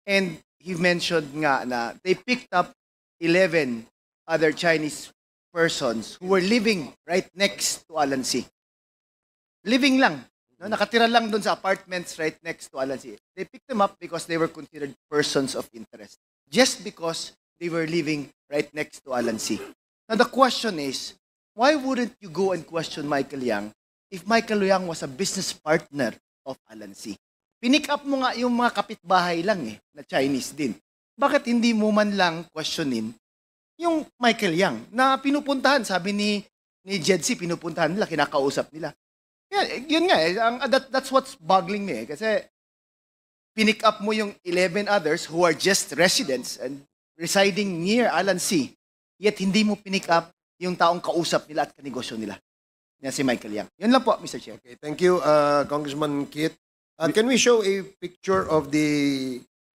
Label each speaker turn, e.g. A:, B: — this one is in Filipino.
A: And he mentioned nga na they picked up 11 other Chinese persons who were living right next to Alan C. Living lang. No? Nakatira lang doon sa apartments right next to Alan C. They picked them up because they were considered persons of interest. Just because they were living right next to Alan C. Now the question is, why wouldn't you go and question Michael Yang if Michael Yang was a business partner of Alan C? Pinick up mo nga yung mga kapitbahay lang na Chinese din. Bakit hindi mo man lang questionin yung Michael Yang na pinupuntahan, sabi ni Jed C, pinupuntahan nila, kinakausap nila. Yun nga that's what's boggling me kasi pinick up mo yung 11 others who are just residents and residing near Alan C, yet hindi mo pinick up yung taong kausap nila at kanegosyo nila. Yan si Michael Yang. Yun lang po, Mr. Chair.
B: Okay, thank you, Congressman Kit. Can we show a picture of the